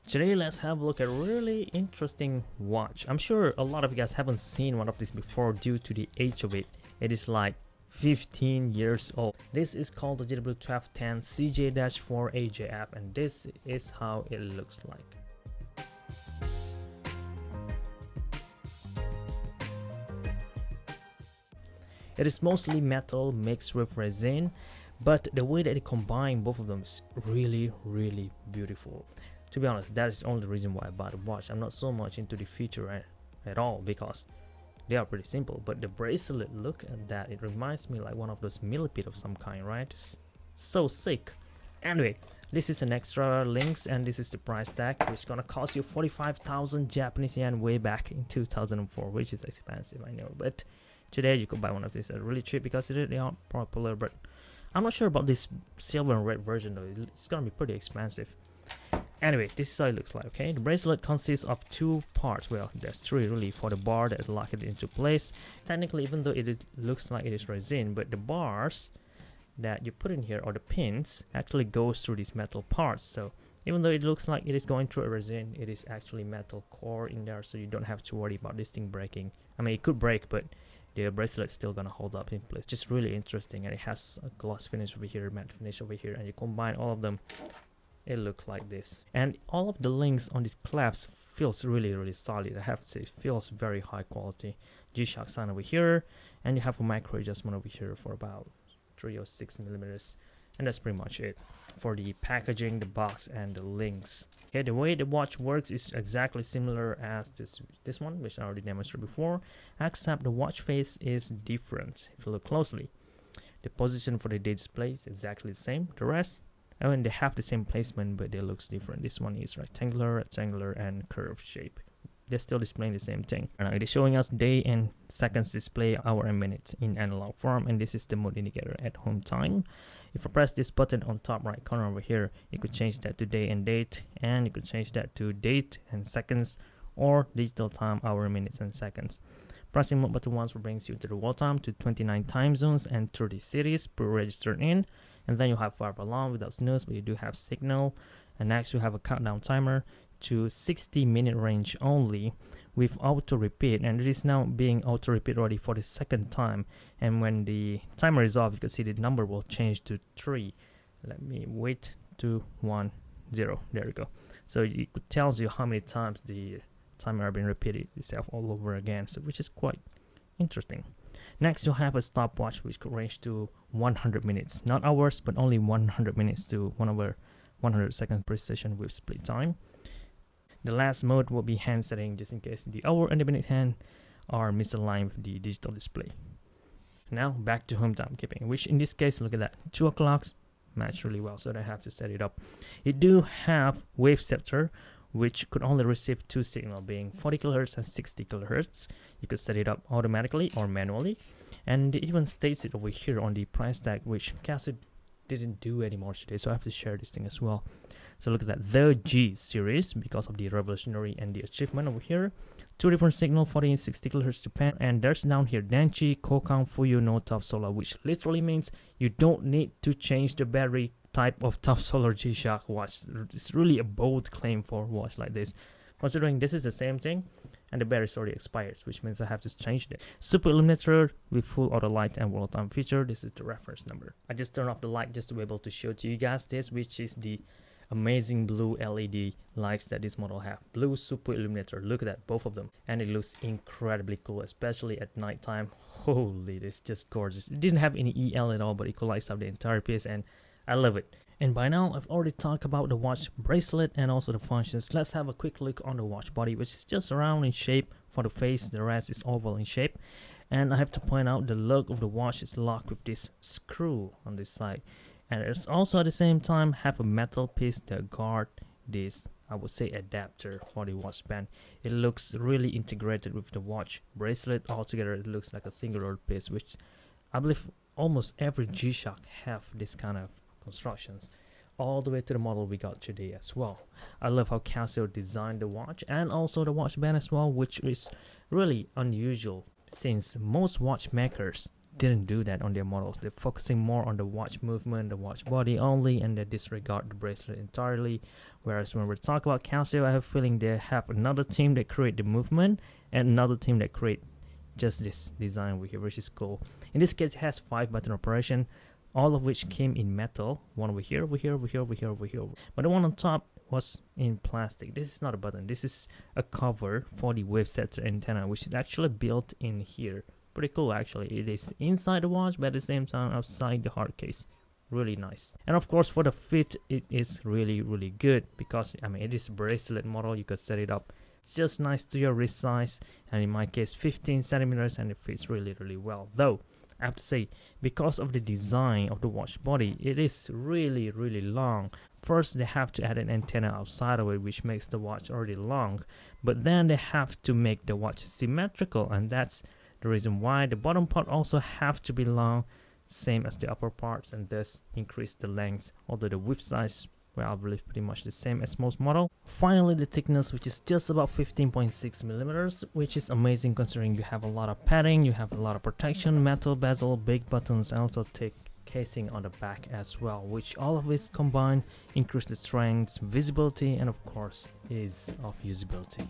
Today let's have a look at a really interesting watch. I'm sure a lot of you guys haven't seen one of these before due to the age of it. It is like 15 years old. This is called the GW-1210CJ-4AJF and this is how it looks like. It is mostly metal mixed with resin, but the way that they combine both of them is really beautiful. To be honest, that is the only reason why I bought the watch. I'm not so much into the feature at all because they are pretty simple, but the bracelet, look at that. It reminds me like one of those millipede of some kind, right? It's so sick. Anyway, this is an extra links and this is the price tag, which is gonna cost you 45,000 Japanese yen way back in 2004, which is expensive, I know, but today you could buy one of these at really cheap because they are popular. But I'm not sure about this silver and red version though. It's gonna be pretty expensive. Anyway, this is how it looks like. Okay, the bracelet consists of two parts. Well, there's three really, for the bar that lock it into place. Technically, even though it looks like it is resin, but the bars that you put in here, or the pins, actually goes through these metal parts. So even though it looks like it is going through a resin, it is actually metal core in there, so you don't have to worry about this thing breaking. I mean, it could break, but the bracelet's still gonna hold up in place. Just really interesting, and it has a gloss finish over here, matte finish over here, and you combine all of them, it looks like this. And all of the links on these clasps feels really solid. I have to say, it feels very high quality. G-Shock sign over here, and you have a micro adjustment over here for about 306 millimeters, and that's pretty much it for the packaging, the box, and the links. Okay, the way the watch works is exactly similar as this one, which I already demonstrated before, except the watch face is different. If you look closely, the position for the date display is exactly the same. The rest, I mean, they have the same placement, but they looks different. This one is rectangular, and curved shape. They're still displaying the same thing. It is showing us day and seconds display, hour and minutes in analog form, and this is the mode indicator at home time. If I press this button on top right corner over here, you could change that to day and date, and you could change that to date and seconds, or digital time, hour, minutes, and seconds. Pressing mode button once brings you to the world time to 29 time zones and 30 cities pre-registered in. And then you have fire alarm without snooze, but you do have signal. And next you have a countdown timer to 60-minute range only with auto repeat, and it is now being auto repeat already for the second time. And when the timer is off, you can see the number will change to 3. Let me wait to 1 0. There we go. So it tells you how many times the timer has been repeated itself all over again, so which is quite interesting. Next, you'll have a stopwatch which could range to 100 minutes, not hours, but only 100 minutes to 1 hour 100 second precision with split time. The last mode will be hand setting, just in case the hour and the minute hand are misaligned with the digital display. Now back to home timekeeping, which in this case, look at that, 2 o'clocks match really well, so I don't have to set it up. You do have waveceptor, which could only receive 2 signals, being 40 kHz and 60 kHz. You could set it up automatically or manually, and it even states it over here on the price tag, which Casio didn't do anymore today, so I have to share this thing as well. So look at that, the G series, because of the revolutionary and the achievement over here. 2 different signals, 40 and 60 kHz Japan, and there's down here Denchi Kokan Fuyu no Top Solar, which literally means you don't need to change the battery type of Top Solar G-Shock watch. It's really a bold claim for a watch like this, considering this is the same thing and the battery's already expired, which means I have to change it. Super illuminator with full auto light and world time feature. This is the reference number. I just turned off the light just to be able to show to you guys this, which is the amazing blue LED lights that this model have. Blue super illuminator, look at that, both of them, and it looks incredibly cool, especially at nighttime. Holy, this is just gorgeous. It didn't have any EL at all, but it could light up the entire piece, and I love it. And by now, I've already talked about the watch bracelet and also the functions. Let's have a quick look on the watch body, which is just round in shape for the face. The rest is oval in shape. And I have to point out the lug of the watch is locked with this screw on this side. And it's also at the same time have a metal piece that guard this, I would say, adapter for the watch band. It looks really integrated with the watch bracelet. Altogether, it looks like a singular piece, which I believe almost every G-Shock have this kind of constructions, all the way to the model we got today as well. I love how Casio designed the watch and also the watch band as well, which is really unusual since most watchmakers didn't do that on their models. They're focusing more on the watch movement, the watch body only, and they disregard the bracelet entirely. Whereas when we talk about Casio, I have a feeling they have another team that create the movement and another team that create just this design over here, which is cool. In this case, it has 5 button operation, all of which came in metal. One over here, over here, over here, over here, over here. But the one on top was in plastic. This is not a button. This is a cover for the waveceptor antenna, which is actually built in here. Pretty cool, actually. It is inside the watch, but at the same time outside the hard case. Really nice. And of course, for the fit, it is really, really good because I mean, it is a bracelet model. You could set it up just nice to your wrist size, and in my case 15 centimeters, and it fits really, really well. Though I have to say, because of the design of the watch body, it is really, really long. First, they have to add an antenna outside of it, which makes the watch already long, but then they have to make the watch symmetrical, and that's the reason why the bottom part also have to be long, same as the upper parts, and thus increase the length, although the width size, well, I believe pretty much the same as most model. Finally, the thickness, which is just about 15.6 millimeters, which is amazing considering you have a lot of padding, you have a lot of protection, metal bezel, big buttons, and also thick casing on the back as well, which all of this combined increase the strength, visibility, and of course ease of usability.